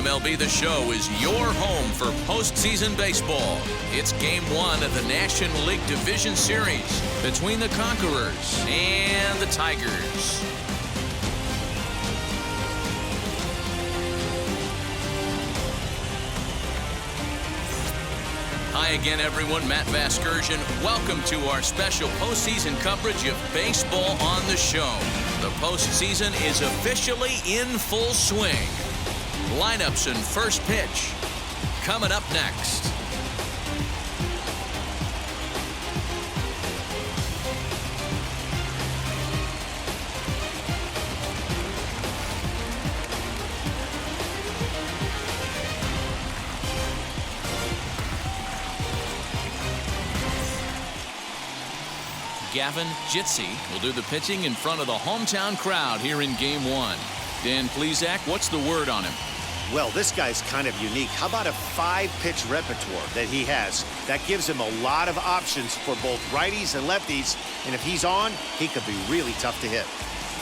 MLB The Show is your home for postseason baseball. It's Game 1 of the National League Division Series between the Conquerors and the Tigers. Hi again, everyone. Matt Vasgersian. Welcome to our special postseason coverage of Baseball on the Show. The postseason is officially in full swing. Lineups and first pitch coming up next. Gavin Jitsi will do the pitching in front of the hometown crowd here in Game 1. Dan Plesac, what's the word on him? Well, this guy's kind of unique. How about a 5-pitch repertoire that he has? That gives him a lot of options for both righties and lefties. And if he's on, he could be really tough to hit.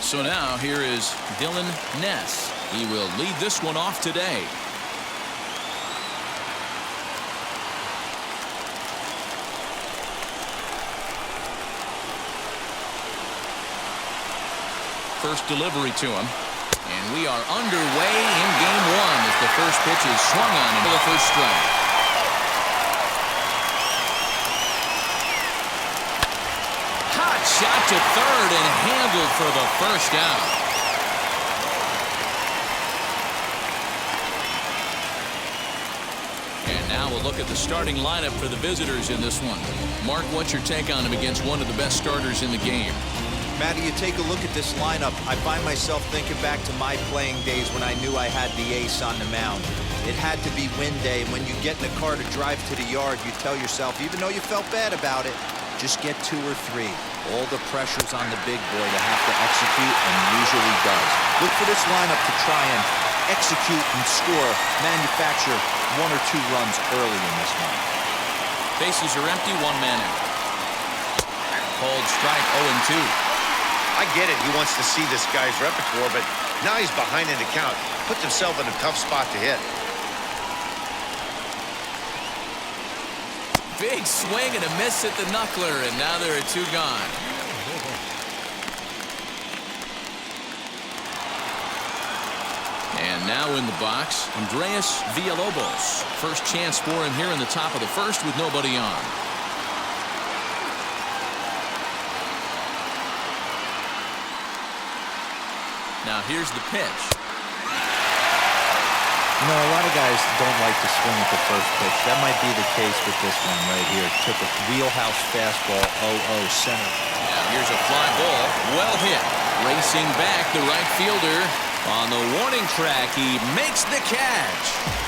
So now here is Dylan Ness. He will lead this one off today. First delivery to him. And we are underway in Game 1 as the first pitch is swung on into the first strike. Hot shot to third and handled for the first out. And now we'll look at the starting lineup for the visitors in this one. Mark, what's your take on him against one of the best starters in the game? Matty, you take a look at this lineup, I find myself thinking back to my playing days when I knew I had the ace on the mound. It had to be win day, and when you get in a car to drive to the yard, you tell yourself, even though you felt bad about it, just get 2 or 3. All the pressure's on the big boy to have to execute, and usually does. Look for this lineup to try and execute and score, manufacture 1 or 2 runs early in this one. Bases are empty, 1 man out. Called strike 0-2. I get it. He wants to see this guy's repertoire, but now he's behind in the count. Puts himself in a tough spot to hit. Big swing and a miss at the knuckler, and now there are 2 gone. And now in the box, Andreas Villalobos. First chance for him here in the top of the first with nobody on. Now here's the pitch. You know, a lot of guys don't like to swing at the first pitch. That might be the case with this one right here. Took a wheelhouse fastball, 0-0 center. Now here's a fly ball, well hit. Racing back, the right fielder on the warning track. He makes the catch.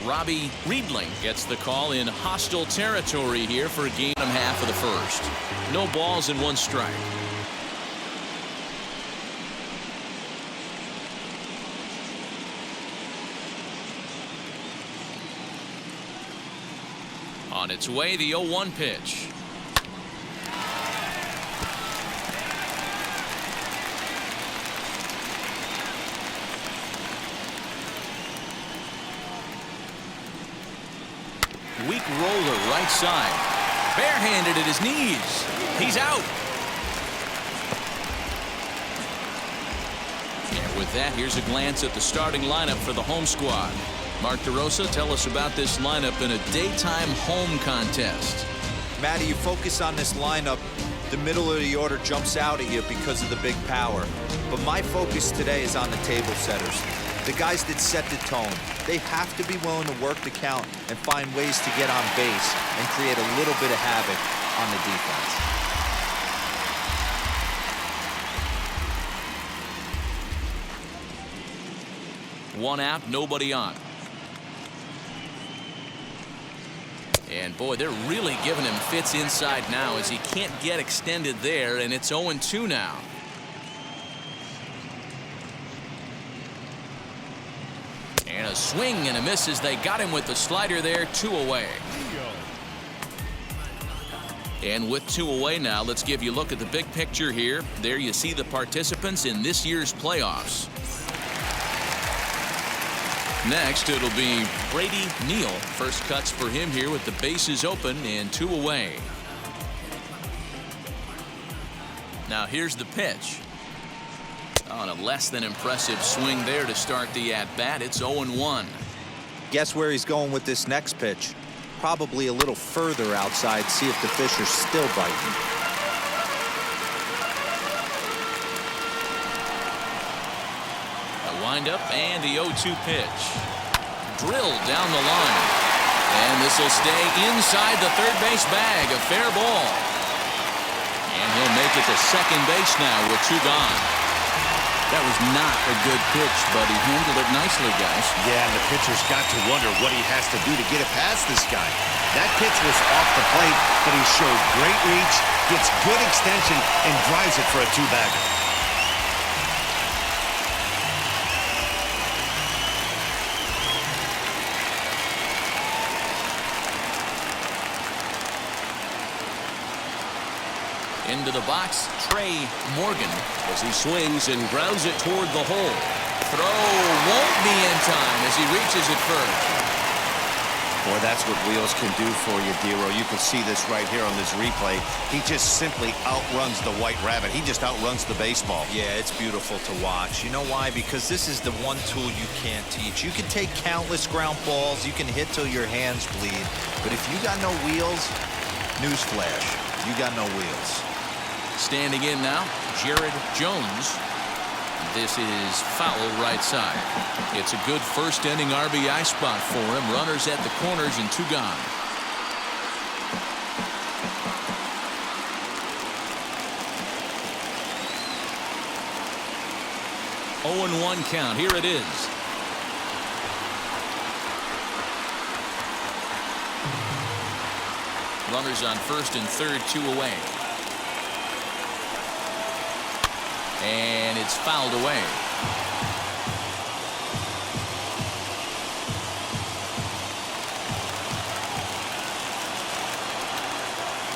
Robbie Riedling gets the call in hostile territory here for game half of the first. No balls and 1 strike. On its way, the 0-1 pitch. Weak roller right side. Barehanded at his knees. He's out. And with that, here's a glance at the starting lineup for the home squad. Mark DeRosa, tell us about this lineup in a daytime home contest. Matty, you focus on this lineup, the middle of the order jumps out at you because of the big power. But my focus today is on the table setters. The guys that set the tone. They have to be willing to work the count and find ways to get on base and create a little bit of havoc on the defense. 1 out, nobody on. And boy, they're really giving him fits inside now as he can't get extended there, and it's 0-2 now. And a A swing and a miss as they got him with the slider there. 2 away. And with 2 away now, let's give you a look at the big picture here. There you see the participants in this year's playoffs. Next, it'll be Brady Neal. First cuts for him here with the bases open and 2 away. Now here's the pitch. On a less than impressive swing there to start the at-bat. It's 0-1. Guess where he's going with this next pitch? Probably a little further outside. See if the fish are still biting. A windup and the 0-2 pitch. Drilled down the line. And this will stay inside the third base bag. A fair ball. And he'll make it to second base now with 2 gone. That was not a good pitch, but he handled it nicely, guys. Yeah, and the pitcher's got to wonder what he has to do to get it past this guy. That pitch was off the plate, but he showed great reach, gets good extension, and drives it for a 2-bagger. Into the box, Trey Morgan as he swings and grounds it toward the hole. Throw won't be in time as he reaches it first. Boy, that's what wheels can do for you, Dero. You can see this right here on this replay. He just simply outruns the White Rabbit. He just outruns the baseball. Yeah, it's beautiful to watch. You know why? Because this is the one tool you can't teach. You can take countless ground balls. You can hit till your hands bleed. But if you got no wheels, newsflash, you got no wheels. Standing in now, Jared Jones. This is foul right side. It's a good first inning RBI spot for him. Runners at the corners and 2 gone. Oh and 1 count. Here it is. Runners on first and third, 2 away. And it's fouled away.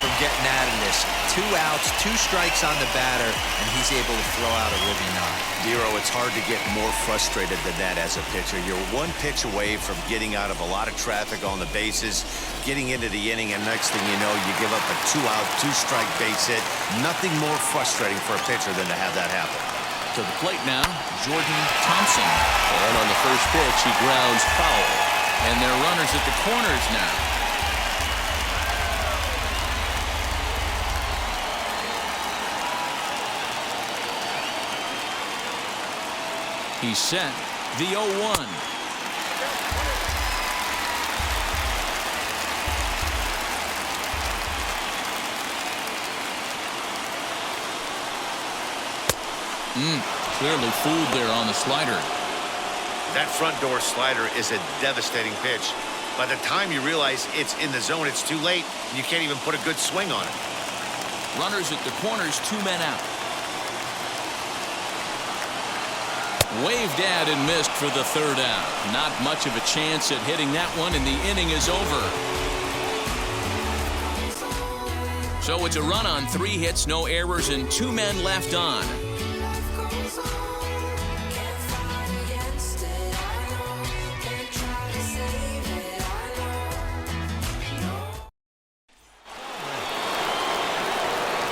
From getting out of this. 2 outs, 2 strikes on the batter, and he's able to throw out a ribby knock. Dero, it's hard to get more frustrated than that as a pitcher. You're 1 pitch away from getting out of a lot of traffic on the bases, getting into the inning, and next thing you know, you give up a 2-out, 2-strike base hit. Nothing more frustrating for a pitcher than to have that happen. To the plate now, Jordan Thompson. And on the first pitch, he grounds foul. And there are runners at the corners now. He's set. The 0-1. Clearly fooled there on the slider. That front door slider is a devastating pitch. By the time you realize it's in the zone, it's too late. You can't even put a good swing on it. Runners at the corners, 2 men out. Waved at and missed for the 3rd out. Not much of a chance at hitting that one, and the inning is over. So it's a run on 3 hits, no errors, and 2 men left on.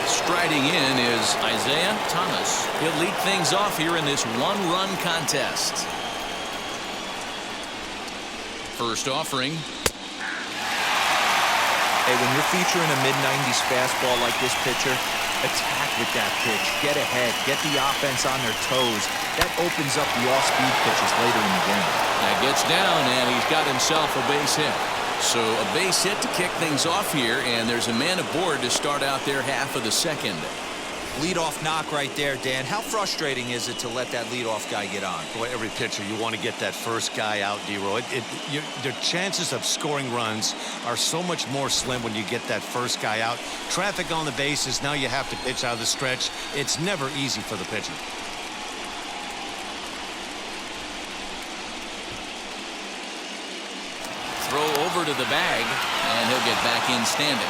Striding in is Isaiah Thomas. He'll lead things off here in this 1-run contest. First offering. Hey, when you're featuring a mid-90s fastball like this pitcher, attack with that pitch. Get ahead. Get the offense on their toes. That opens up the off-speed pitches later in the game. That gets down, and he's got himself a base hit. So a base hit to kick things off here, and there's a man aboard to start out their half of the second. Leadoff knock right there, Dan. How frustrating is it to let that leadoff guy get on? Boy, every pitcher, you want to get that first guy out, Dero. The chances of scoring runs are so much more slim when you get that first guy out. Traffic on the bases, now you have to pitch out of the stretch. It's never easy for the pitcher. over to the bag, and he'll get back in standing.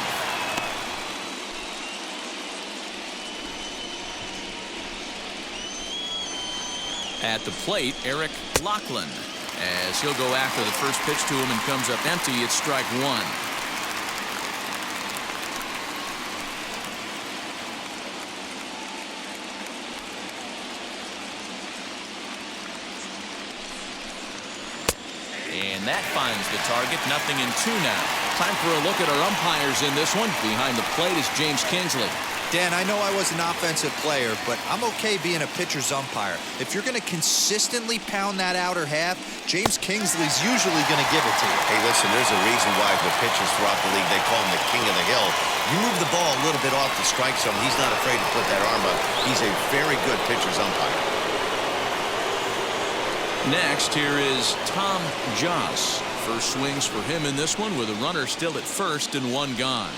At the plate, Eric Lachlan, as he'll go after the first pitch to him and comes up empty. It's strike one. And that finds the target. 0-2 now. Time for a look at our umpires in this one. Behind the plate is James Kingsley. Dan, I know I was an offensive player, but I'm okay being a pitcher's umpire. If you're going to consistently pound that outer half, James Kingsley's usually going to give it to you. Hey, listen, there's a reason why the pitchers throughout the league, they call him the king of the hill. You move the ball a little bit off the strike zone, he's not afraid to put that arm up. He's a very good pitcher's umpire. Next, here is Tom Joss. First swings for him in this one with a runner still at first and one gone.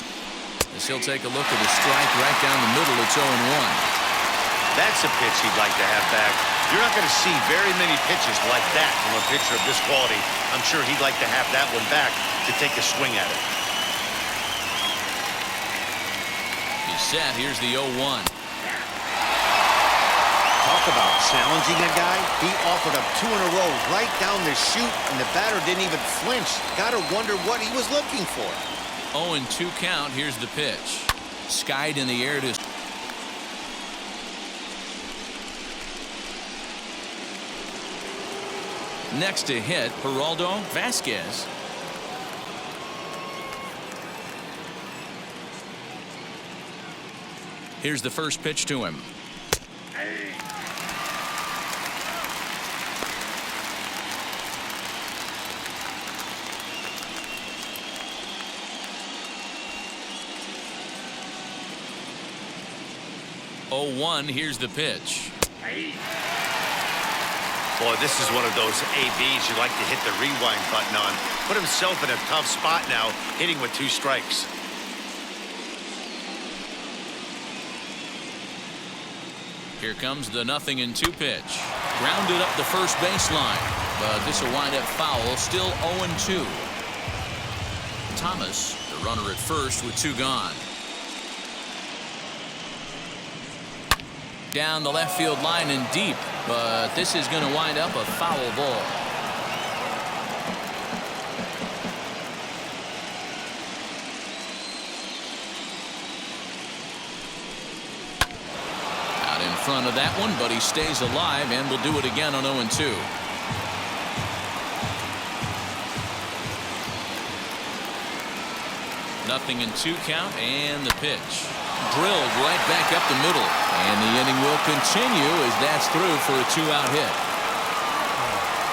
As he'll take a look at a strike right down the middle. It's 0-1. That's a pitch he'd like to have back. You're not going to see very many pitches like that from a pitcher of this quality. I'm sure he'd like to have that one back to take a swing at it. He's set. Here's the 0-1. Talk about challenging a guy. He offered up 2 in a row right down the chute, and the batter didn't even flinch. Gotta wonder what he was looking for. 0-2 count. Here's the pitch. Skied in the air to... Next to hit, Geraldo Vasquez. Here's the first pitch to him. Here's the pitch. Boy, this is one of those ABs you like to hit the rewind button on. Put himself in a tough spot now, hitting with 2 strikes. Here comes the 0-2 pitch. Grounded up the first baseline, but this will wind up foul. Still 0-2. Thomas, the runner at first with 2 gone. Down the left field line and deep, but this is going to wind up a foul ball. Out in front of that one, but he stays alive and will do it again on 0-2. Nothing in 2 count, and the pitch. Drilled right back up the middle, and the inning will continue as that's through for a 2-out hit.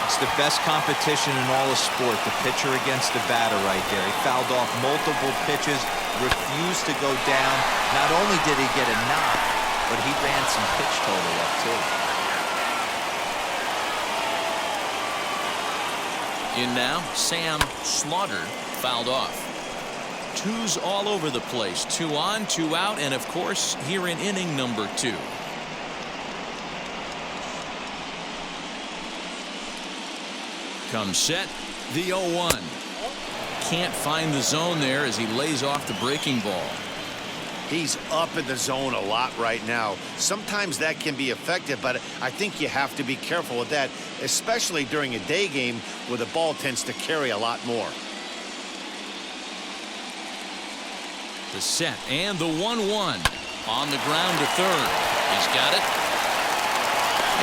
It's the best competition in all of sport, the pitcher against the batter right there. He fouled off multiple pitches, refused to go down. Not only did he get a knock, but he ran some pitch total up too. In now, Sam Slaughter fouled off. 2's all over the place. 2 on, 2 out, and of course here in inning number 2. Comes set, the 0-1. Can't find the zone there as he lays off the breaking ball. He's up in the zone a lot right now. Sometimes that can be effective, but I think you have to be careful with that, especially during a day game where the ball tends to carry a lot more. The set and the 1-1 on the ground to third. He's got it.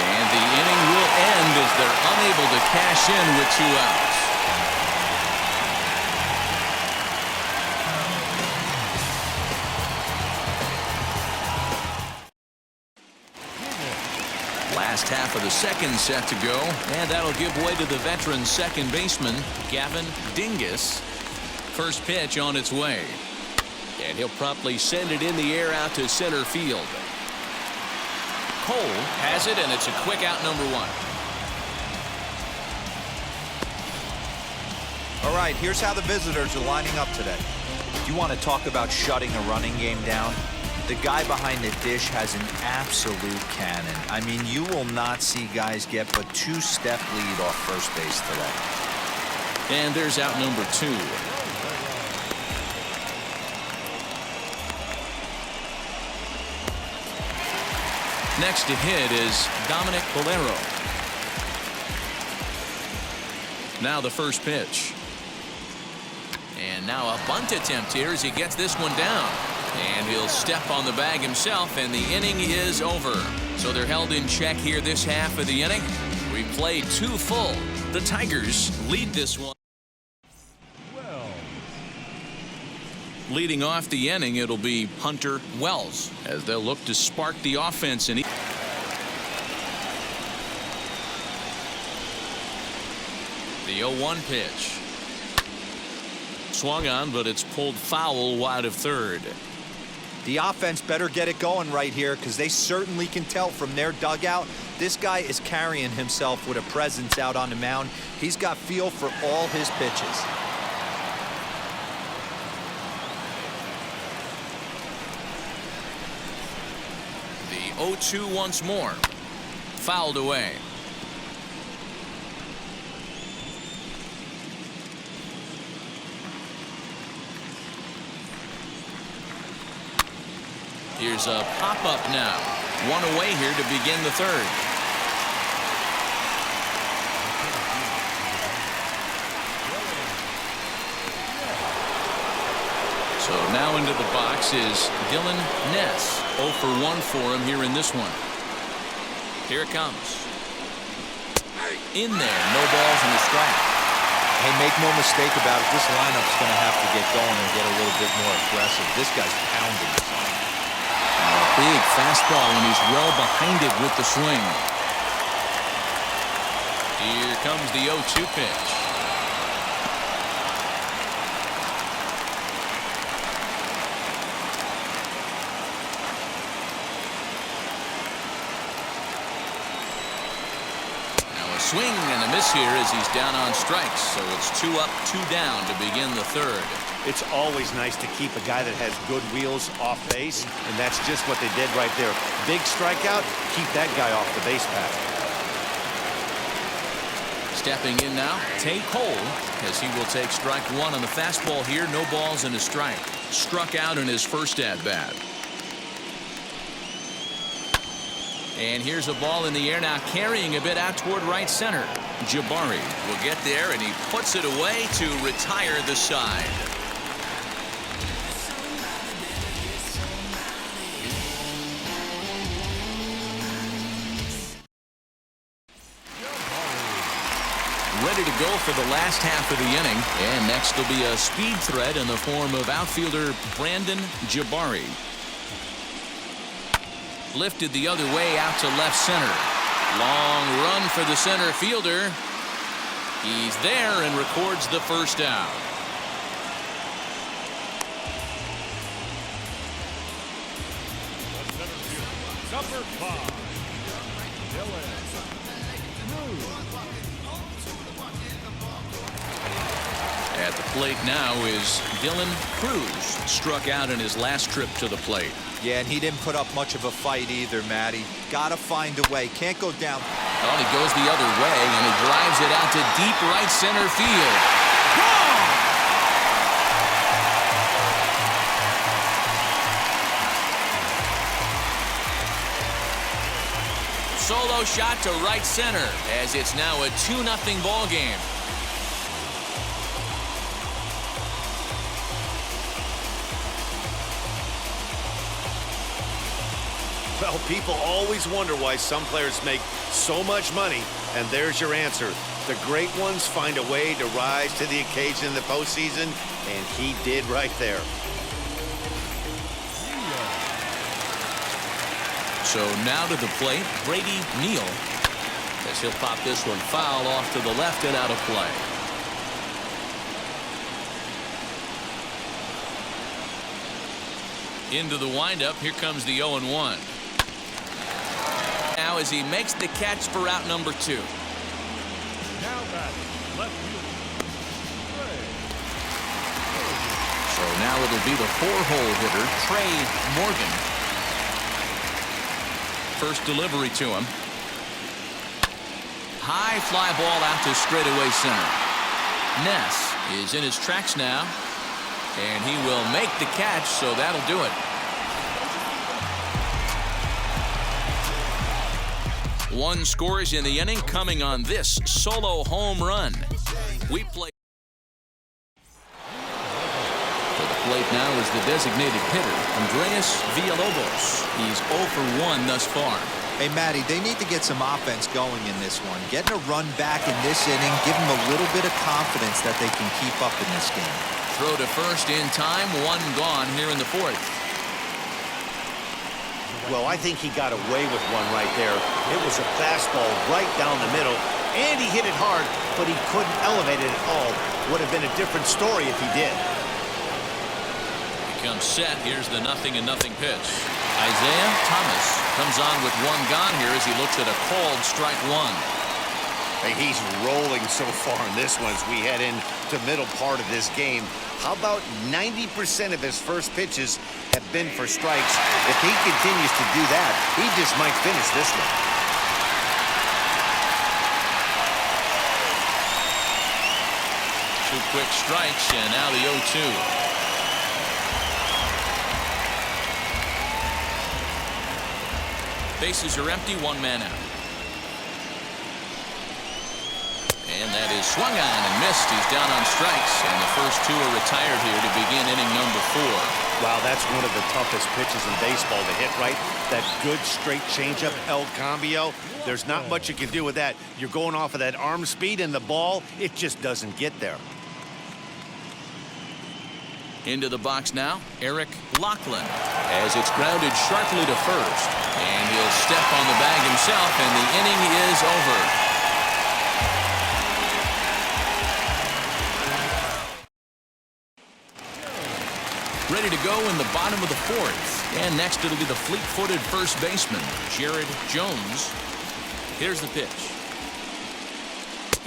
And the inning will end as they're unable to cash in with 2 outs. Last half of the second set to go, and that'll give way to the veteran second baseman, Gavin Dingus. First pitch on its way. And he'll promptly send it in the air out to center field. Cole has it, and it's a quick out, number 1. All right, here's how the visitors are lining up today. You want to talk about shutting a running game down? The guy behind the dish has an absolute cannon. I mean, you will not see guys get but 2-step lead off first base today. And there's out number 2. Next to hit is Dominic Valero. Now the first pitch. And now a bunt attempt here as he gets this one down. And he'll step on the bag himself, and the inning is over. So they're held in check here this half of the inning. We played 2 full. The Tigers lead this one. Leading off the inning, it'll be Hunter Wells as they'll look to spark the offense. And the 0-1 pitch. Swung on, but it's pulled foul wide of third. The offense better get it going right here, because they certainly can tell from their dugout this guy is carrying himself with a presence out on the mound. He's got feel for all his pitches. The 0-2 once more. Fouled away. Here's a pop-up now. 1 away here to begin the third. So now into the box is Dylan Ness. 0 for 1 for him here in this one. Here it comes. In there. No balls and a strike. Hey, make no mistake about it. This lineup's going to have to get going and get a little bit more aggressive. This guy's pounding. Big fastball, and he's well behind it with the swing. Here comes the 0-2 pitch. Now a swing and a miss here as he's down on strikes. So it's 2 up, 2 down to begin the third. It's always nice to keep a guy that has good wheels off base, and that's just what they did right there. Big strikeout, keep that guy off the base path. Stepping in now, Tate Cole, as he will take strike 1 on the fastball here. No balls and a strike. Struck out in his first at-bat. And here's a ball in the air now, carrying a bit out toward right center. Jabari will get there, and he puts it away to retire the side. Ready to go for the last half of the inning. And next will be a speed threat in the form of outfielder Brandon Jabari. Lifted the other way out to left center. Long run for the center fielder. He's there and records the first out. Number 5, Dylan. At the plate now is Dylan Cruz. Struck out in his last trip to the plate. Yeah, and he didn't put up much of a fight either, Matty. Gotta find a way. Can't go down. Oh, he goes the other way, and he drives it out to deep right center field. Gone! Solo shot to right center, as it's now a 2-0 ball game. Well, people always wonder why some players make so much money, and there's your answer. The great ones find a way to rise to the occasion in the postseason, and he did right there. So now to the plate, Brady Neal, as he'll pop this one foul off to the left and out of play. Into the windup, here comes the 0-1. Now as he makes the catch for out number 2. Now batting, left field. So now it'll be the 4-hole hitter, Trey Morgan. First delivery to him. High fly ball out to straightaway center. Ness is in his tracks now, and he will make the catch, so that'll do it. One scores in the inning coming on this solo home run. We play. For the plate now is the designated hitter, Andreas Villalobos. He's 0 for 1 thus far. Hey, Matty, they need to get some offense going in this one. Getting a run back in this inning, give them a little bit of confidence that they can keep up in this game. Throw to first in time, one gone here in the fourth. Well, I think he got away with one right there. It was a fastball right down the middle, and he hit it hard, but he couldn't elevate it at all. Would have been a different story if he did. Becomes set. Here's the 0-0 pitch. Isaiah Thomas comes on with one gone here as he looks at a called strike one. Hey, he's rolling so far in this one as we head into the middle part of this game. How about 90% of his first pitches have been for strikes? If he continues to do that, he just might finish this one. Two quick strikes, and now the 0-2. Bases are empty, one man out. And that is swung on and missed. He's down on strikes, and the first two are retired here to begin inning number 4. Wow, that's one of the toughest pitches in baseball to hit, right? That good straight changeup, El Cambio. There's not much you can do with that. You're going off of that arm speed, and the ball, it just doesn't get there. Into the box now, Eric Lachlan, as it's grounded sharply to first. And he'll step on the bag himself, and the inning is over. Ready to go in the bottom of the fourth. And next it'll be the fleet-footed first baseman, Jared Jones. Here's the pitch.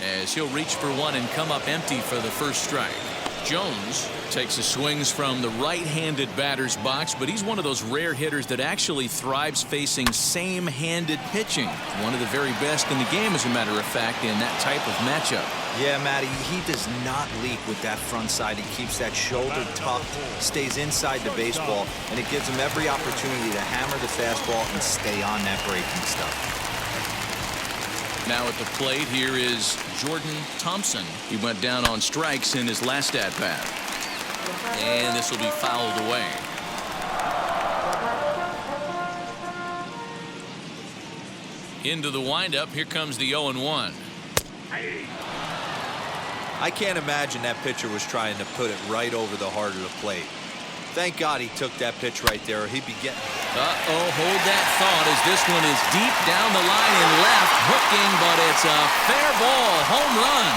As he'll reach for one and come up empty for the first strike. Jones takes his swings from the right-handed batter's box, but he's one of those rare hitters that actually thrives facing same-handed pitching. One of the very best in the game, as a matter of fact, in that type of matchup. Yeah, Matty, he does not leak with that front side. He keeps that shoulder tucked, stays inside the baseball, and it gives him every opportunity to hammer the fastball and stay on that breaking stuff. Now at the plate, here is Jordan Thompson. He went down on strikes in his last at-bat. And this will be fouled away. Into the windup, here comes the 0-1. I can't imagine that pitcher was trying to put it right over the heart of the plate. Thank God he took that pitch right there, or he'd be getting... Uh-oh, hold that thought as this one is deep down the line and left, hooking, but it's a fair ball, home run.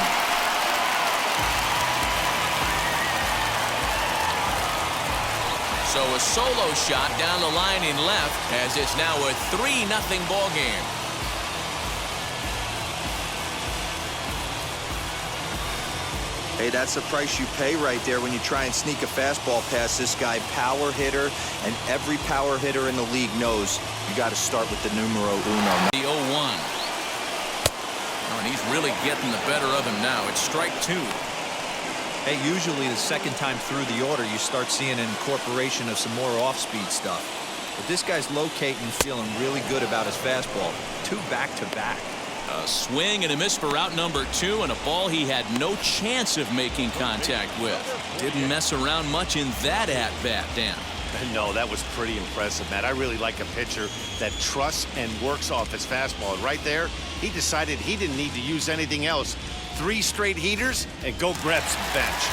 So a solo shot down the line in left as it's now a 3-0 ball game. Hey, that's the price you pay right there when you try and sneak a fastball past this guy. Power hitter, and every power hitter in the league knows you got to start with the numero uno. The 0-1. Oh, and he's really getting the better of him now. It's strike two. Hey, usually the second time through the order, you start seeing an incorporation of some more off-speed stuff. But this guy's locating, feeling really good about his fastball. 2 back-to-back. A swing and a miss for out number 2, and a ball he had no chance of making contact with. Didn't mess around much in that at-bat, Dan. No, that was pretty impressive, Matt. I really like a pitcher that trusts and works off his fastball. Right there, he decided he didn't need to use anything else. 3 straight heaters and go grab some bench.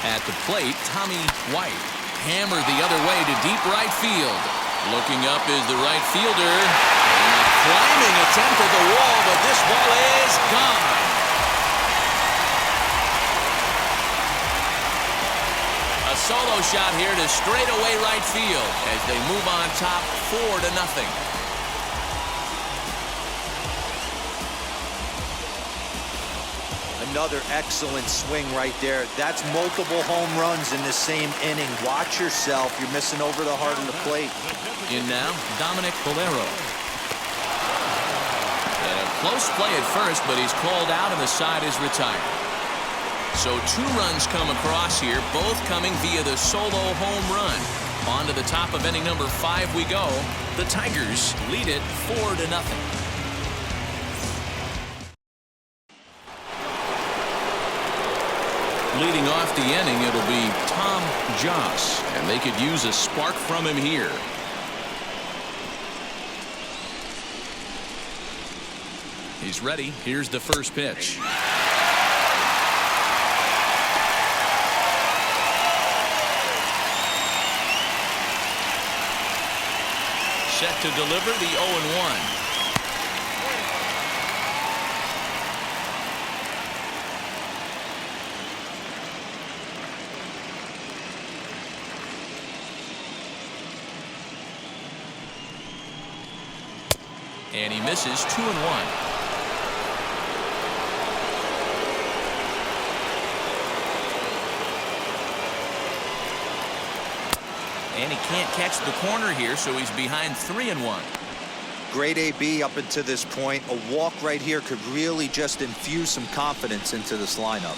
At the plate, Tommy White hammered the other way to deep right field. Looking up is the right fielder. And a climbing attempt at the wall, but this ball is gone. A solo shot here to straightaway right field as they move on top 4-0. Another excellent swing right there. That's multiple home runs in the same inning. Watch yourself. You're missing over the heart of the plate. In now, Dominic Bolero. And a Close play at first, but he's called out and the side is retired. So 2 runs come across here, both coming via the solo home run. On to the top of inning number 5 we go. The Tigers lead it 4-0. Leading off the inning, it'll be Tom Joss, and they could use a spark from him here. He's ready. Here's the first pitch. Set to deliver the 0-1. And he misses 2-1. And he can't catch the corner here, so he's behind 3-1. Great AB up until this point. A walk right here could really just infuse some confidence into this lineup.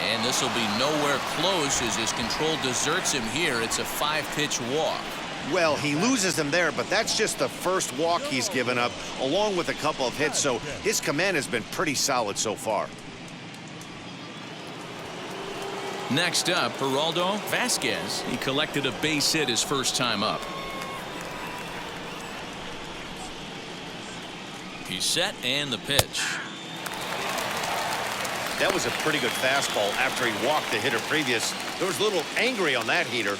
And this will be nowhere close as his control deserts him here. It's a 5-pitch walk. Well, he loses him there, but that's just the first walk he's given up, along with a couple of hits, so his command has been pretty solid so far. Next up, Geraldo Vasquez. He collected a base hit his first time up. He's set, and the pitch. That was a pretty good fastball after he walked the hitter previous. There was a little angry on that heater.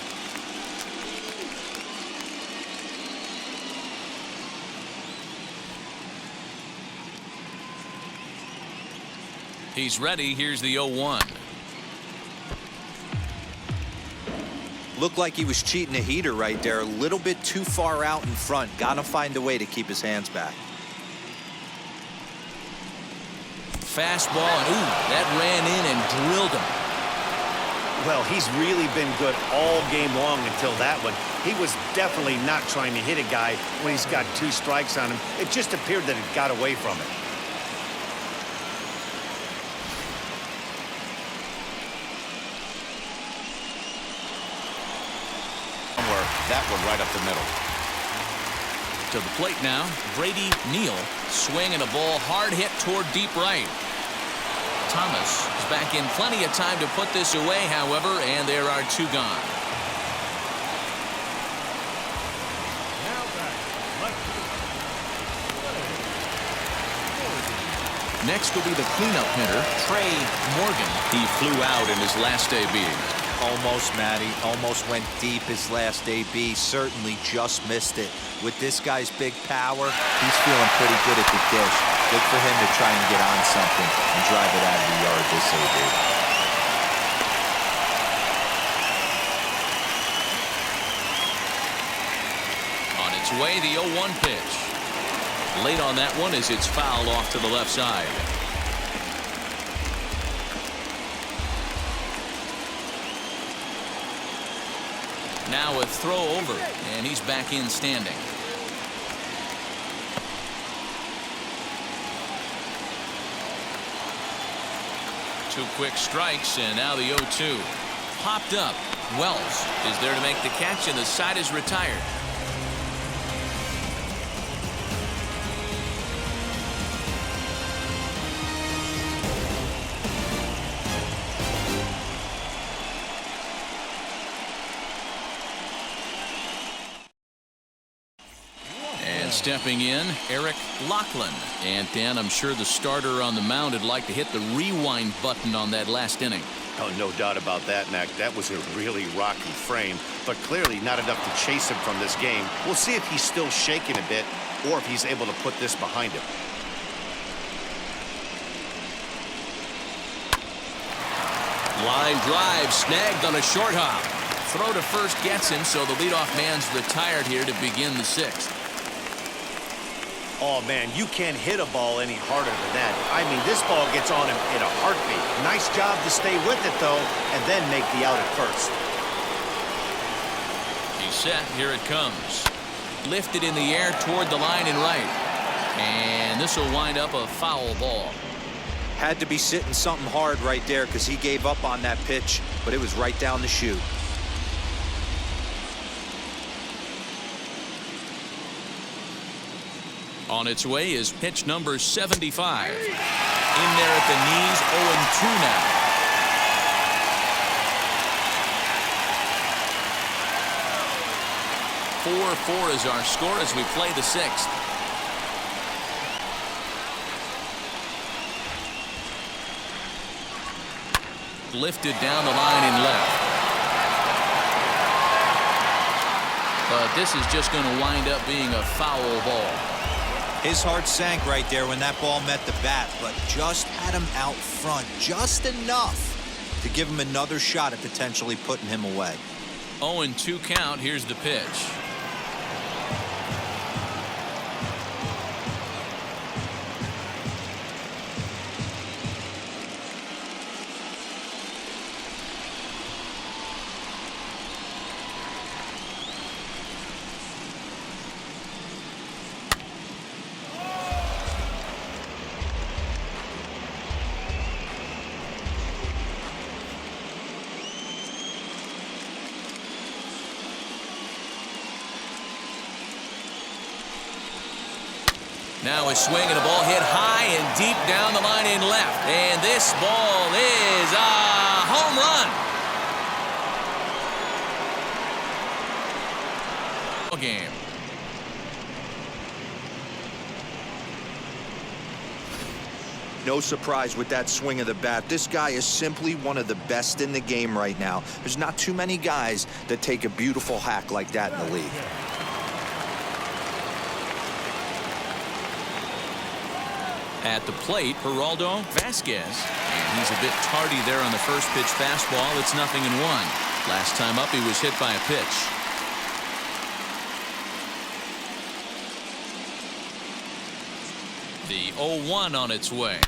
He's ready. Here's the 0-1. Looked like he was cheating a heater right there. A little bit too far out in front. Gotta find a way to keep his hands back. Fastball, and ooh, that ran in and drilled him. Well, he's really been good all game long until that one. He was definitely not trying to hit a guy when he's got 2 strikes on him. It just appeared that it got away from him. That one right up the middle. To the plate now, Brady Neal. Swing and a ball hard hit toward deep right. Thomas is back in plenty of time to put this away, however, and there are 2 gone. Now back, left field. Next will be the cleanup hitter, Trey Morgan. He flew out in his last AB. Almost, Matty. Almost went deep his last AB. Certainly just missed it. With this guy's big power, he's feeling pretty good at the dish. Good for him to try and get on something and drive it out of the yard this AB. On its way, the 0-1 pitch. Late on that one as it's fouled off to the left side. Now a throw over, and he's back in standing. Two quick strikes, and now the 0-2. Popped up. Wells is there to make the catch, and the side is retired. Stepping in, Eric Lachlan. And Dan, I'm sure the starter on the mound would like to hit the rewind button on that last inning. Oh, no doubt about that, Mac. That was a really rocky frame, but clearly not enough to chase him from this game. We'll see if he's still shaking a bit or if he's able to put this behind him. Line drive snagged on a short hop. Throw to first gets him, so the leadoff man's retired here to begin the 6th. Oh, man, you can't hit a ball any harder than that. I mean, this ball gets on him in a heartbeat. Nice job to stay with it, though, and then make the out at first. He's set. Here it comes. Lifted in the air toward the line and right. And this will wind up a foul ball. Had to be sitting something hard right there because he gave up on that pitch, but it was right down the chute. On its way is pitch number 75. In there at the knees, 0-2 now. 4-4 is our score as we play the sixth. Lifted down the line in left. But this is just going to wind up being a foul ball. His heart sank right there when that ball met the bat, but just had him out front just enough to give him another shot at potentially putting him away. 0-2 count. Here's the pitch. Now a swing and a ball hit high and deep down the line in left. And this ball is a home run. Game. No surprise with that swing of the bat. This guy is simply one of the best in the game right now. There's not too many guys that take a beautiful hack like that in the league. At the plate, Geraldo Vasquez. And he's a bit tardy there on the first pitch fastball. It's 0-1. Last time up, he was hit by a pitch. The 0-1 on its way.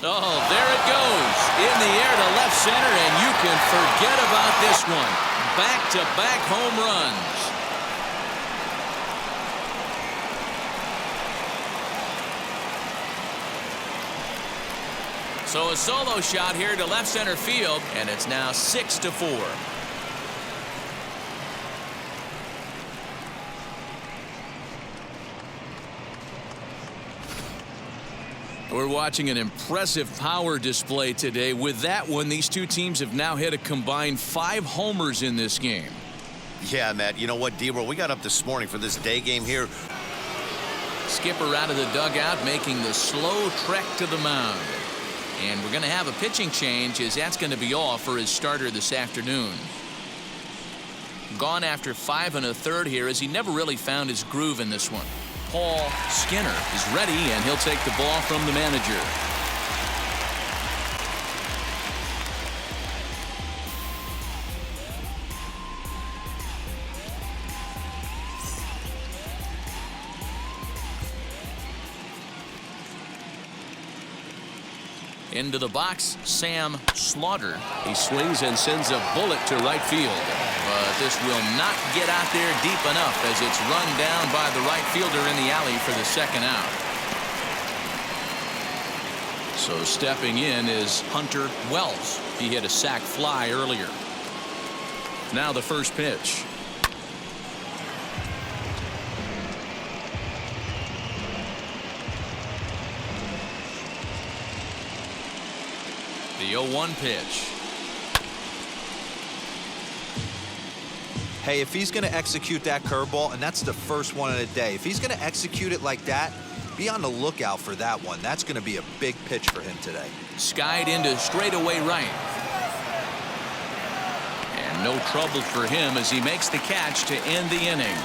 Oh, there it goes. In the air to left center, and you can forget about this one. Back-to-back home runs. So a solo shot here to left center field, and it's now 6-4. We're watching an impressive power display today. With that one, these two teams have now hit a combined 5 homers in this game. Yeah, Matt, you know what, D-Roll, we got up this morning for this day game here. Skipper out of the dugout, making the slow trek to the mound. And we're going to have a pitching change, as that's going to be all for his starter this afternoon. Gone after 5 1/3 here, as he never really found his groove in this one. Paul Skinner is ready, and he'll take the ball from the manager. Into the box, Sam Slaughter. He swings and sends a bullet to right field. But this will not get out there deep enough, as it's run down by the right fielder in the alley for the second out. So stepping in is Hunter Wells. He hit a sac fly earlier. Now the first pitch. The 0-1 pitch. Hey, if he's going to execute that curveball, and that's the first one of the day, if he's going to execute it like that, be on the lookout for that one. That's going to be a big pitch for him today. Skied into straightaway right. And no trouble for him as he makes the catch to end the inning.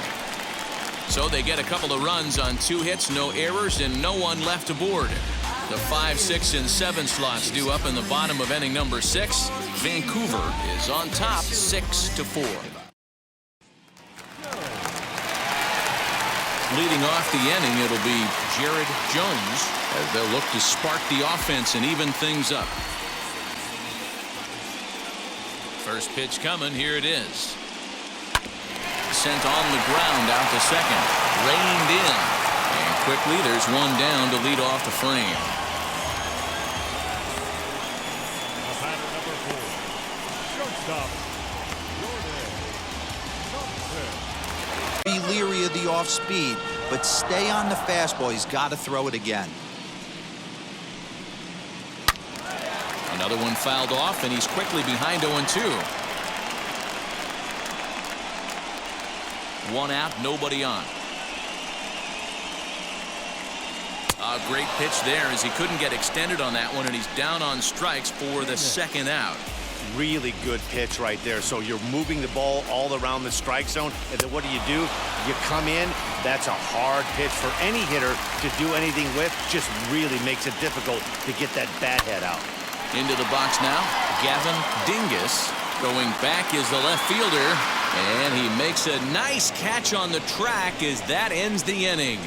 So they get a couple of runs on 2 hits, no errors, and no one left aboard. The 5, 6, and 7 slots due up in the bottom of inning number 6. Vancouver is on top 6-4. Leading off the inning, it'll be Jared Jones as they'll look to spark the offense and even things up. First pitch coming. Here it is. Sent on the ground out to second. Reined in. And quickly, there's one down to lead off the frame. The batter number 4, shortstop, Jordan Thompson. Be leery of the off speed, but stay on the fastball. He's got to throw it again. Another one fouled off, and he's quickly behind 0-2. One out, nobody on. A great pitch there as he couldn't get extended on that one, and he's down on strikes for the second out. Really good pitch right there. So you're moving the ball all around the strike zone, and then what do? You come in. That's a hard pitch for any hitter to do anything with. Just really makes it difficult to get that bat head out. Into the box now, Gavin Dingus. Going back is the left fielder, and he makes a nice catch on the track as that ends the inning.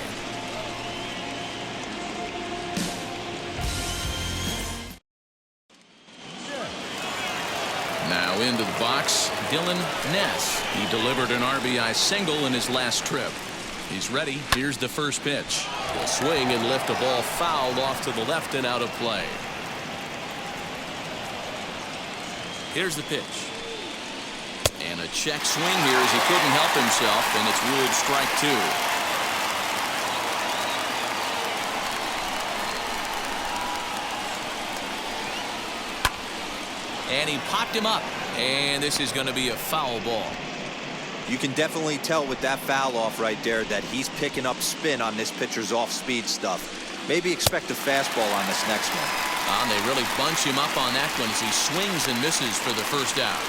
Now into the box, Dylan Ness. He delivered an RBI single in his last trip. He's ready. Here's the first pitch. He'll swing and lift a ball fouled off to the left and out of play. Here's the pitch. And a check swing here as he couldn't help himself, and it's ruled strike 2. And he popped him up, and this is going to be a foul ball. You can definitely tell with that foul off right there that he's picking up spin on this pitcher's off-speed stuff. Maybe expect a fastball on this next one. And they really bunch him up on that one as he swings and misses for the first out.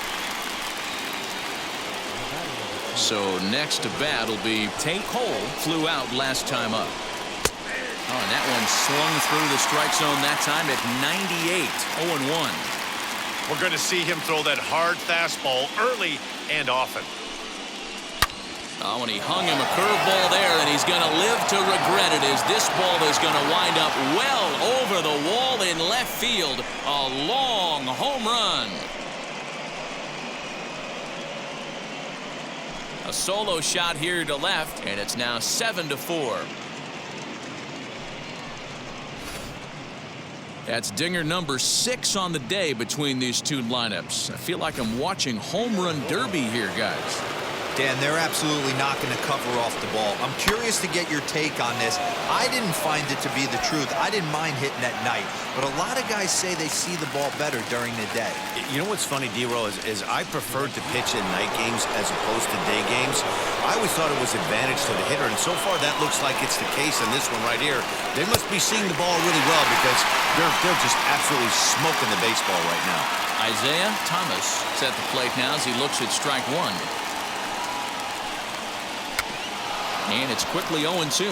So next to bat will be Tate Cole. Flew out last time up. Oh, and that one swung through the strike zone that time at 98. 0-1. We're going to see him throw that hard fastball early and often. Oh, and he hung him a curveball there, and he's going to live to regret it as this ball is going to wind up well over the wall in left field. A long home run. A solo shot here to left, and it's now 7-4. That's dinger number 6 on the day between these two lineups. I feel like I'm watching home run derby here, guys. Dan, they're absolutely not going to cover off the ball. I'm curious to get your take on this. I didn't find it to be the truth. I didn't mind hitting at night, but a lot of guys say they see the ball better during the day. You know what's funny, D-Row, is I preferred to pitch in night games as opposed to day games. I always thought it was advantage to the hitter, and so far that looks like it's the case in this one right here. They must be seeing the ball really well because they're just absolutely smoking the baseball right now. Isaiah Thomas is at the plate now as he looks at strike 1. And it's quickly 0-2.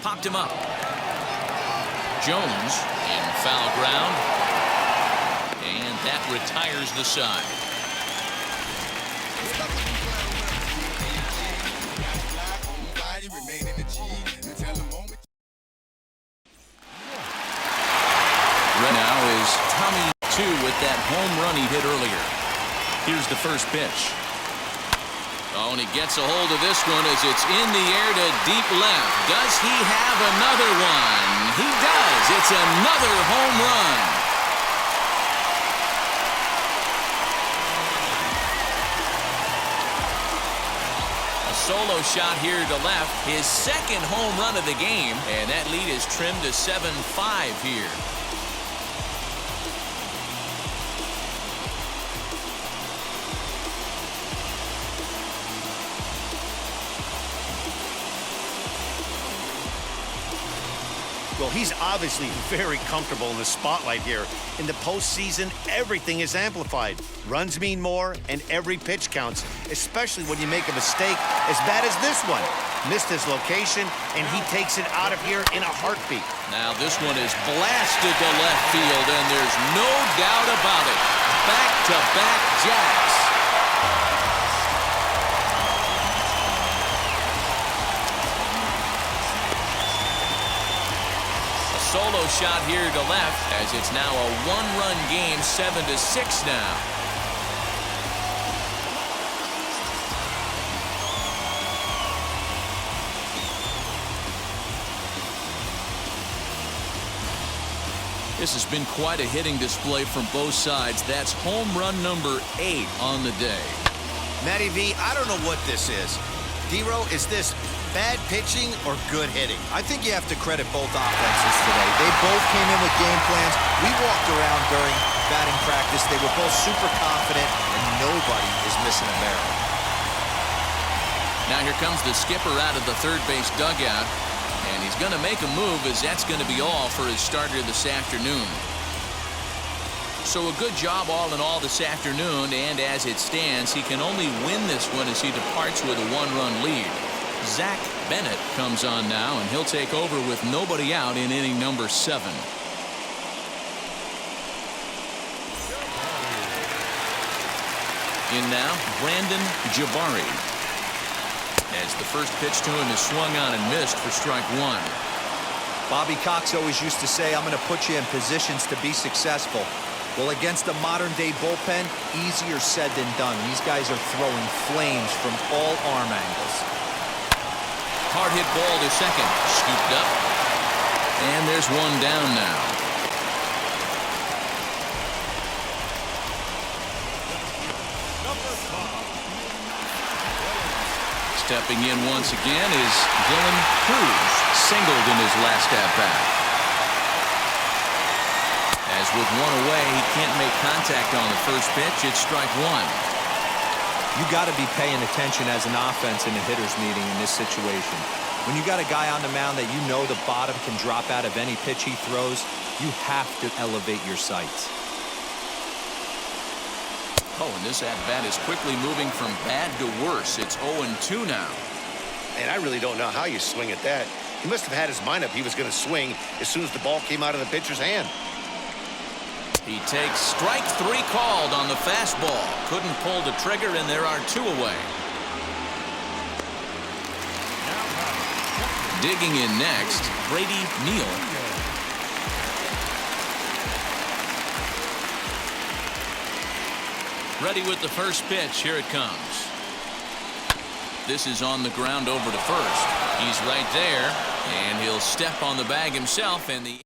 Popped him up. Jones in foul ground. And that retires the side. Now is Tommy 2 with that home run he hit earlier. Here's the first pitch. Oh, and he gets a hold of this one as it's in the air to deep left. Does he have another one? He does. It's another home run. A solo shot here to left. His second home run of the game, and that lead is trimmed to 7-5 here. Well, he's obviously very comfortable in the spotlight here. In the postseason, everything is amplified. Runs mean more, and every pitch counts, especially when you make a mistake as bad as this one. Missed his location, and he takes it out of here in a heartbeat. Now this one is blasted to left field, and there's no doubt about it. Back-to-back jacks. Solo solo shot here to left as it's now a one-run game, 7-6 now. This has been quite a hitting display from both sides. That's home run number 8 on the day. Matty V, I don't know what this is. D-Row, is this bad pitching or good hitting? I think you have to credit both offenses today. They both came in with game plans. We walked around during batting practice. They were both super confident, and nobody is missing a barrel. Now here comes the skipper out of the third base dugout. And he's going to make a move, as that's going to be all for his starter this afternoon. So a good job all in all this afternoon, and as it stands, he can only win this one as he departs with a one-run lead. Zach Bennett comes on now, and he'll take over with nobody out in inning number 7. In now, Brandon Jabari. As the first pitch to him is swung on and missed for strike 1. Bobby Cox always used to say, I'm going to put you in positions to be successful. Well, against a modern-day bullpen, easier said than done. These guys are throwing flames from all arm angles. Hard hit ball to second. Scooped up. And there's one down now. Stepping in once again is Dylan Cruz, singled in his last at-bat. As with one away, he can't make contact on the first pitch. It's strike 1. You got to be paying attention as an offense in a hitter's meeting in this situation. When you got a guy on the mound that you know the bottom can drop out of any pitch he throws, you have to elevate your sights. Oh, and this at-bat is quickly moving from bad to worse. It's 0-2 now. And I really don't know how you swing at that. He must have had his mind up he was going to swing as soon as the ball came out of the pitcher's hand. He takes strike 3 called on the fastball. Couldn't pull the trigger, and there are 2 away. Digging in next, Brady Neal. Ready with the first pitch. Here it comes. This is on the ground over to first. He's right there, and he'll step on the bag himself, and the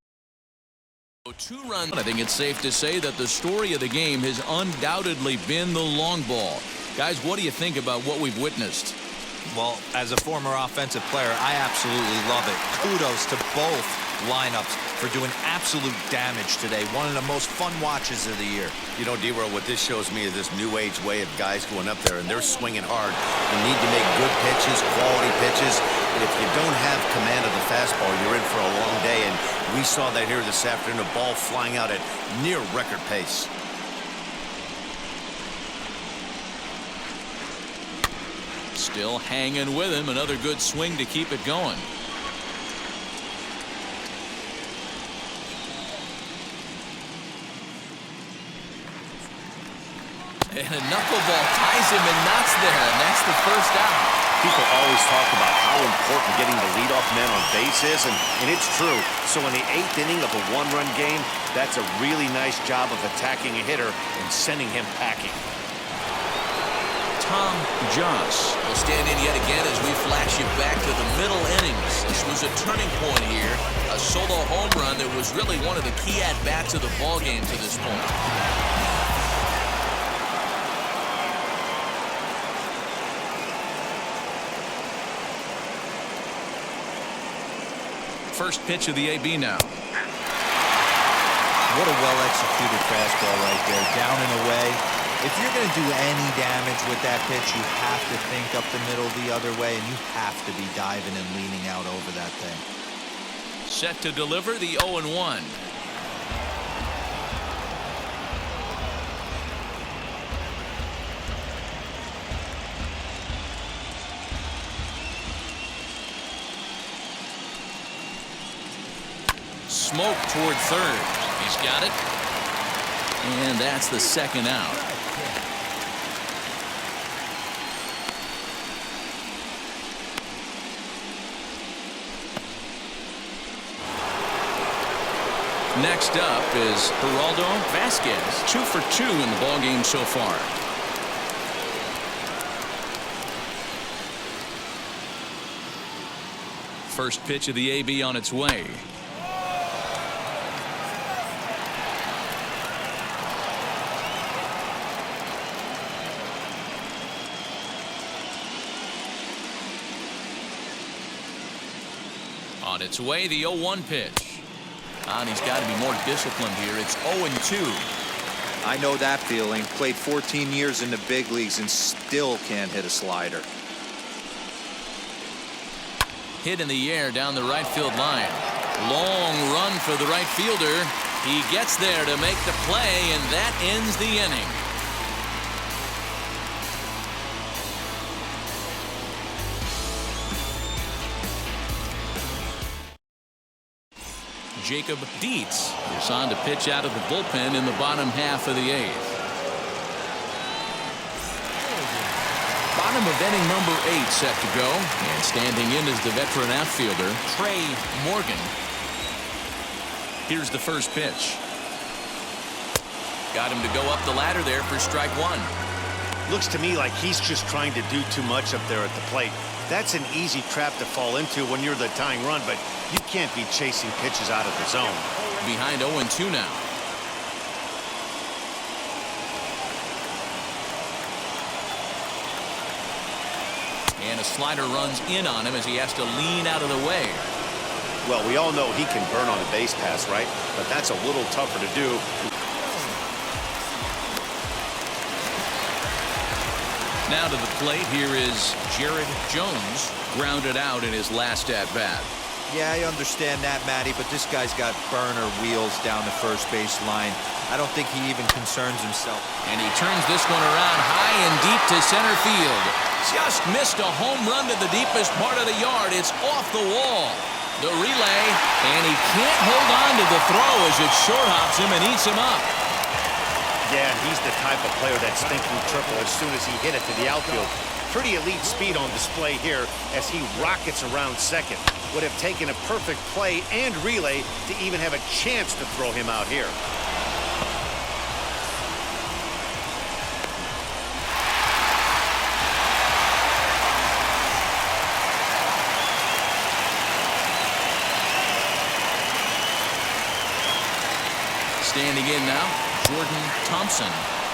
2 runs. I think it's safe to say that the story of the game has undoubtedly been the long ball. Guys, what do you think about what we've witnessed? Well, as a former offensive player, I absolutely love it. Kudos to both lineups for doing absolute damage today. One of the most fun watches of the year. You know, D-Row, what this shows me is this new age way of guys going up there, and they're swinging hard. You need to make good pitches, quality pitches. And if you don't have command of the fastball, you're in for a long day. And we saw that here this afternoon, a ball flying out at near record pace. Still hanging with him. Another good swing to keep it going. And a knuckleball ties him in knots there, and that's the first out. People always talk about how important getting the leadoff man on base is, and it's true. So in the 8th inning of a one-run game, that's a really nice job of attacking a hitter and sending him packing. Tom Joss will stand in yet again as we flash you back to the middle innings. This was a turning point here, a solo home run that was really one of the key at-bats of the ballgame to this point. First pitch of the AB now. What a well-executed fastball right there, down and away. If you're going to do any damage with that pitch, you have to think up the middle the other way, and you have to be diving and leaning out over that thing. Set to deliver the 0-1. Smoke toward third. He's got it. And that's the second out. Next up is Geraldo Vasquez, 2 for 2 in the ballgame so far. First pitch of the AB on its way. On its way, the 0-1 pitch. And he's got to be more disciplined here. It's 0-2. I know that feeling. Played 14 years in the big leagues and still can't hit a slider. Hit in the air down the right field line. Long run for the right fielder. He gets there to make the play, and that ends the inning. Jacob Dietz is on to pitch out of the bullpen in the bottom half of the 8th. Bottom of inning number 8 set to go, and standing in is the veteran outfielder Trey Morgan. Here's the first pitch. Got him to go up the ladder there for strike 1. Looks to me like he's just trying to do too much up there at the plate. That's an easy trap to fall into when you're the tying run, but you can't be chasing pitches out of the zone. Behind 0-2 now. And a slider runs in on him as he has to lean out of the way. Well, we all know he can burn on a base pass, right? But that's a little tougher to do. Now to the plate, here is Jared Jones, grounded out in his last at-bat. Yeah, I understand that, Matty, but this guy's got burner wheels down the first base line. I don't think he even concerns himself. And he turns this one around high and deep to center field. Just missed a home run to the deepest part of the yard. It's off the wall. The relay, and he can't hold on to the throw as it short hops him and eats him up. Yeah, he's the type of player that's thinking triple as soon as he hit it to the outfield. Pretty elite speed on display here as he rockets around second. Would have taken a perfect play and relay to even have a chance to throw him out here. Standing in now, Jordan Thompson.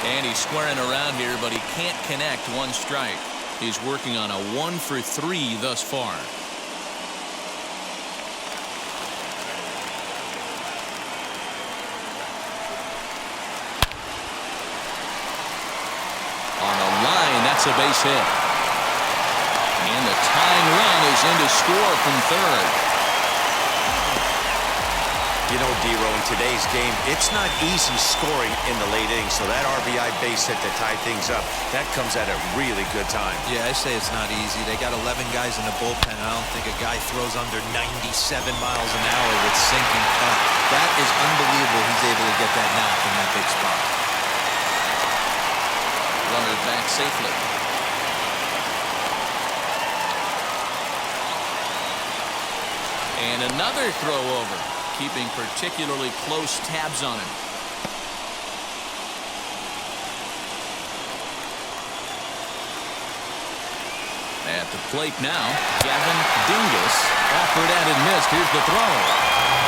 And he's squaring around here, but he can't connect. 1 strike. He's working on a 1 for 3 thus far. On a line, that's a base hit. And the tying run is in to score from third. You know, D-Row, in today's game, it's not easy scoring in the late innings, so that RBI base hit to tie things up, that comes at a really good time. Yeah, I say it's not easy. They got 11 guys in the bullpen. I don't think a guy throws under 97 miles an hour with sinking cut. That is unbelievable he's able to get that knock in that big spot. Runner back safely. And another throw over, keeping particularly close tabs on him. At the plate now, Gavin Dingus offered at and missed. Here's the throw.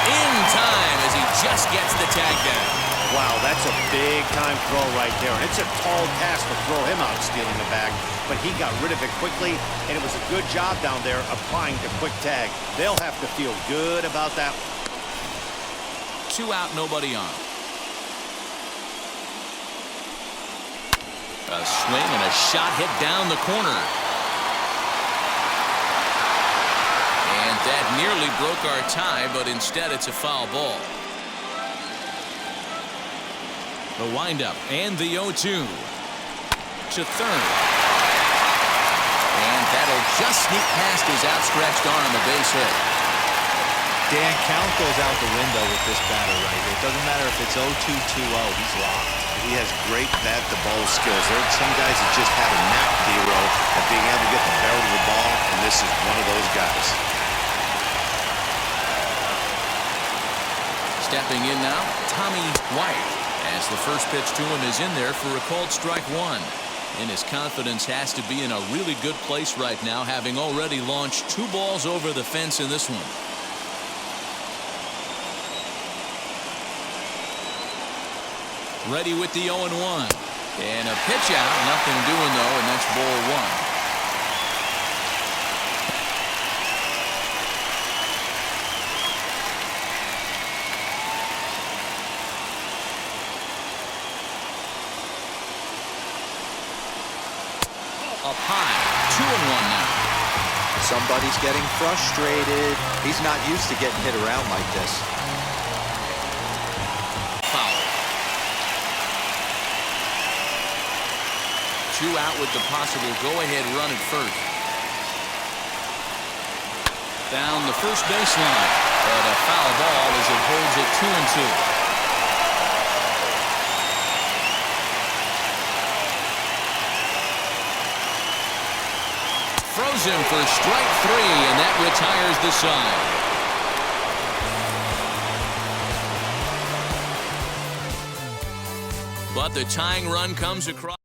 In time as he just gets the tag down. Wow, that's a big-time throw right there. And it's a tall task to throw him out stealing the bag, but he got rid of it quickly, and it was a good job down there applying the quick tag. They'll have to feel good about that. 2 out, nobody on. A swing and a shot hit down the corner. And that nearly broke our tie, but instead it's a foul ball. The windup and the 0-2 to third. And that'll just sneak past his outstretched arm, a base hit. Dan, count goes out the window with this batter right here. It doesn't matter if it's 0-2, 2-0. He's locked. He has great bat-to-ball skills. There are some guys that just have a knack, D-Row, of being able to get the barrel of the ball, and this is one of those guys. Stepping in now, Tommy White, as the first pitch to him is in there for a called strike one. And his confidence has to be in a really good place right now, having already launched 2 balls over the fence in this one. Ready with the 0-1. And a pitch out. Nothing doing, though, and that's ball 1. Up high, 2-1 now. Somebody's getting frustrated. He's not used to getting hit around like this. Foul. 2 out with the possible go-ahead run at first. Down the first baseline, but a foul ball as it holds it 2-2. Throws him for strike 3, and that retires the side. But the tying run comes across.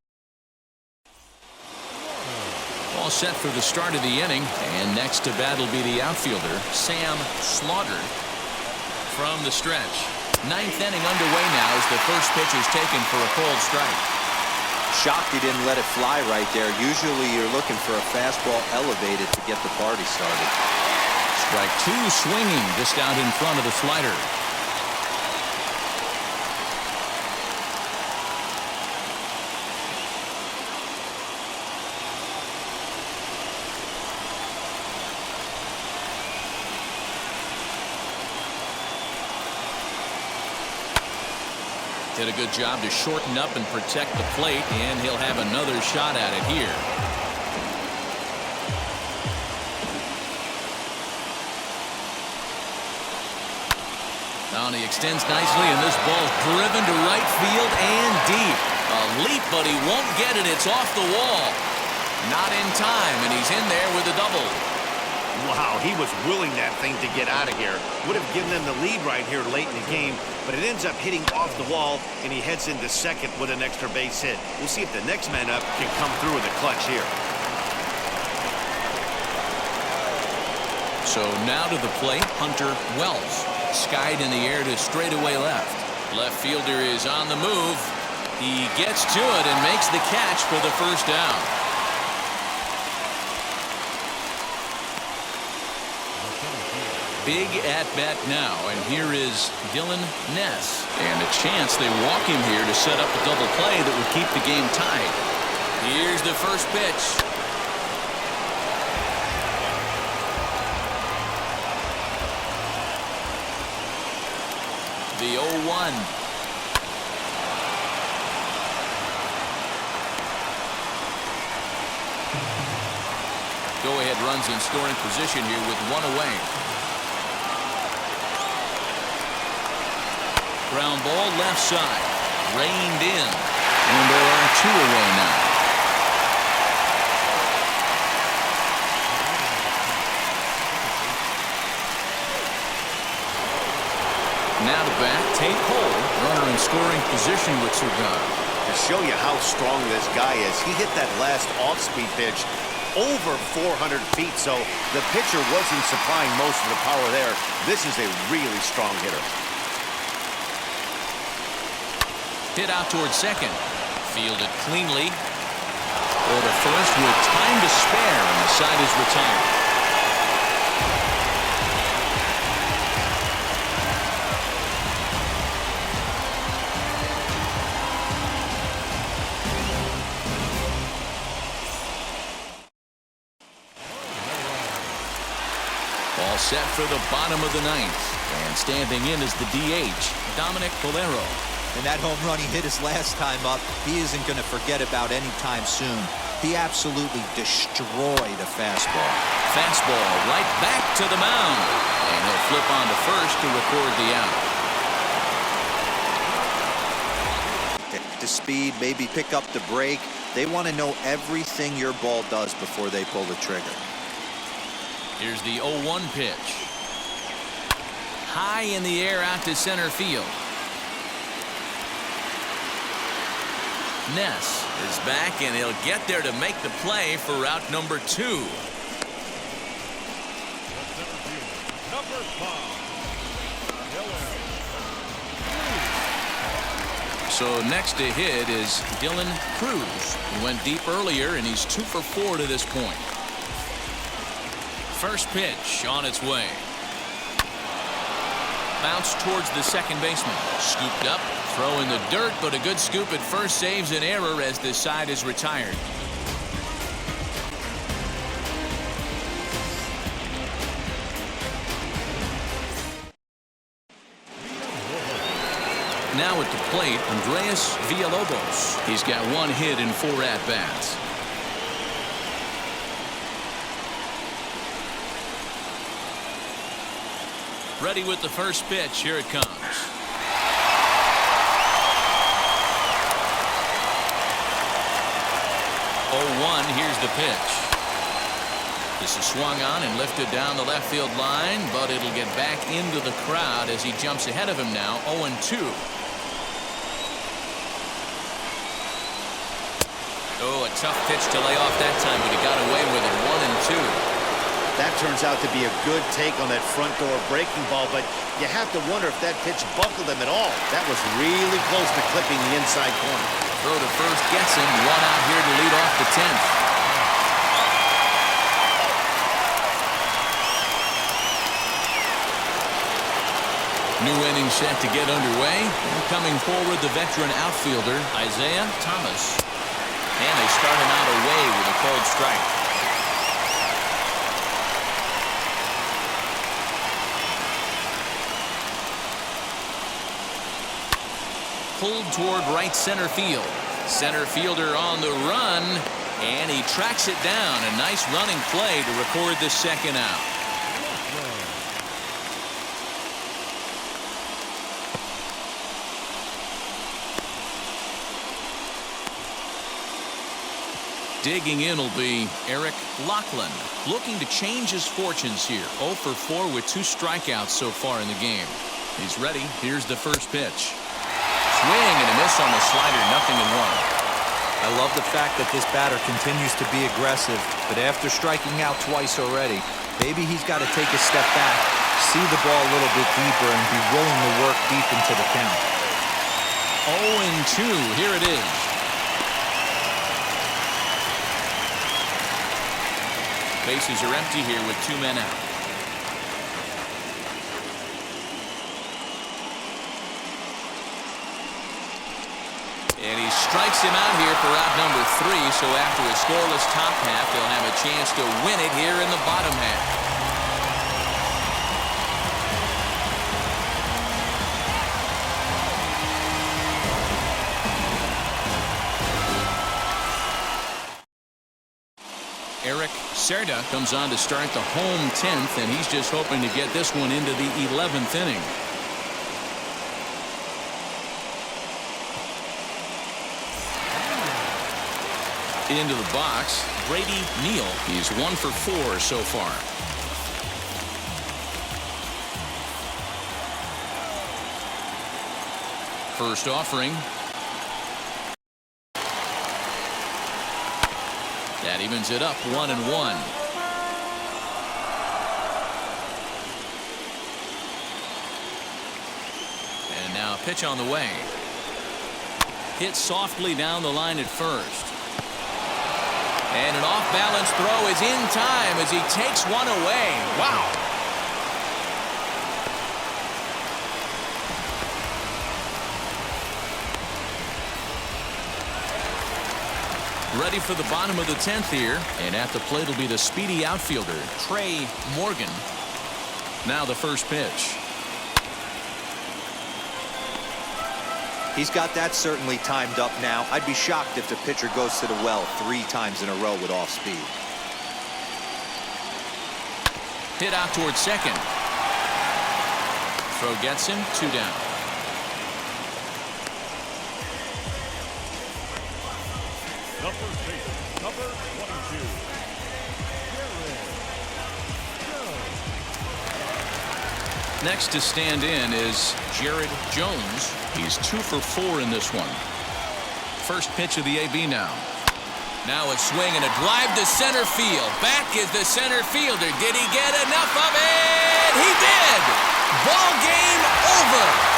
All set for the start of the inning, and next to bat will be the outfielder, Sam Slaughter, from the stretch. 9th inning underway now as the first pitch is taken for a called strike. Shocked he didn't let it fly right there. Usually you're looking for a fastball elevated to get the party started. Strike 2 swinging just out in front of the slider. Did a good job to shorten up and protect the plate, and he'll have another shot at it here. Now he extends nicely, and this ball's driven to right field and deep. A leap, but he won't get it. It's off the wall. Not in time, and he's in there with a double. Wow, he was willing that thing to get out of here. Would have given them the lead right here late in the game, but it ends up hitting off the wall, and he heads into second with an extra base hit. We'll see if the next man up can come through with a clutch here. So now to the plate, Hunter Wells. Skied in the air to straightaway left. Left fielder is on the move. He gets to it and makes the catch for the first down. Big at-bat now, and here is Dylan Ness. And a chance they walk him here to set up a double play that would keep the game tied. Here's the first pitch. The 0-1. Go-ahead runs in scoring position here with 1 away. Ground ball left side. Reined in. And there are 2 away now. Now to bat, Tate Cole, runner in scoring position with Cigar. To show you how strong this guy is, he hit that last off-speed pitch over 400 feet, so the pitcher wasn't supplying most of the power there. This is a really strong hitter. Hit out towards second. Fielded cleanly. Or to first with time to spare, and the side is retired. All set for the bottom of the 9th. And standing in is the DH, Dominic Bolero. And that home run he hit his last time up, he isn't going to forget about any time soon. He absolutely destroyed a fastball. Fastball right back to the mound. And he'll flip on to first to record the out. Pick the speed, maybe pick up the brake. They want to know everything your ball does before they pull the trigger. Here's the 0-1 pitch. high in the air out to center field. Ness is back, and he'll get there to make the play for route number 2. Number 5. So next to hit is Dylan Cruz. He went deep earlier, and he's 2 for 4 to this point. First pitch on its way. Bounce towards the second baseman. Scooped up, throw in the dirt, but a good scoop at first saves an error as this side is retired. Now at the plate, Andres Villalobos. He's got 1 hit in 4 at-bats. Ready with the first pitch. Here it comes. 0-1. Here's the pitch. This is swung on and lifted down the left field line, but it'll get back into the crowd as he jumps ahead of him now. 0-2. Oh, a tough pitch to lay off that time, but he got away with it. 1-2. That turns out to be a good take on that front door breaking ball, but you have to wonder if that pitch buckled him at all. That was really close to clipping the inside corner. Throw to first gets him. 1 out here to lead off the 10th. New inning set to get underway. And coming forward, the veteran outfielder, Isaiah Thomas. And they start him out away with a cold strike. Pulled toward right center field. Center fielder on the run, and he tracks it down. A nice running play to record the second out. Digging in will be Eric Lachlan, looking to change his fortunes here. 0 for 4 with 2 strikeouts so far in the game. He's ready. Here's the first pitch. Swing and a miss on the slider. 0-1. I love the fact that this batter continues to be aggressive, but after striking out twice already, maybe he's got to take a step back, see the ball a little bit deeper, and be willing to work deep into the count. 0-2. Here it is. Bases are empty here with 2 men out. And he strikes him out here for out number 3. So after a scoreless top half, they'll have a chance to win it here in the bottom half. Eric Cerda comes on to start the home 10th, and he's just hoping to get this one into the 11th inning. Into the box, Brady Neal. He's 1 for 4 so far. First offering. That evens it up 1-1. And now a pitch on the way. Hit softly down the line at first. And an off-balance throw is in time as he takes one away. Wow. Ready for the bottom of the 10th here. And at the plate will be the speedy outfielder, Trey Morgan. Now the first pitch. He's got that certainly timed up now. I'd be shocked if the pitcher goes to the well 3 times in a row with off speed. Hit out towards second. Throw gets him, 2 down. Number 22. Next to stand in is Jared Jones. He's 2 for 4 in this one. First pitch of the AB now. Now a swing and a drive to center field. Back is the center fielder. Did he get enough of it? He did! Ball game over.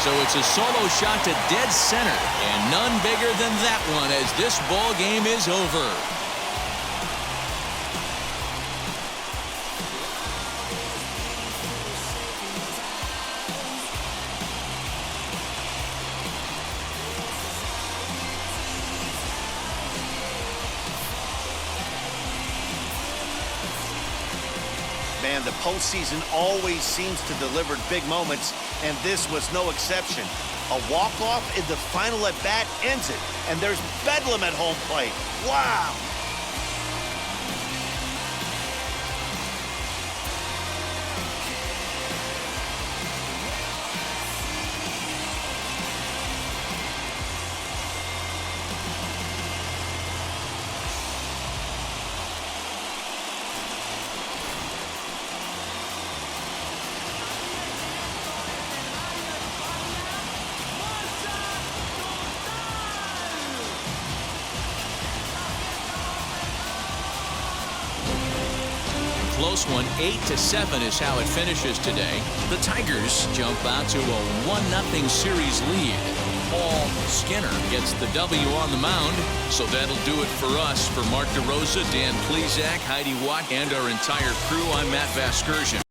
So it's a solo shot to dead center, and none bigger than that one as this ball game is over. Man, the postseason always seems to deliver big moments, and this was no exception. A walk-off in the final at-bat ends it, and there's bedlam at home plate. Wow! Close one, 8-7 is how it finishes today. The Tigers jump out to a 1-0 series lead. Paul Skinner gets the W on the mound. So that'll do it for us. For Mark DeRosa, Dan Plesac, Heidi Watt, and our entire crew, I'm Matt Vasgersian.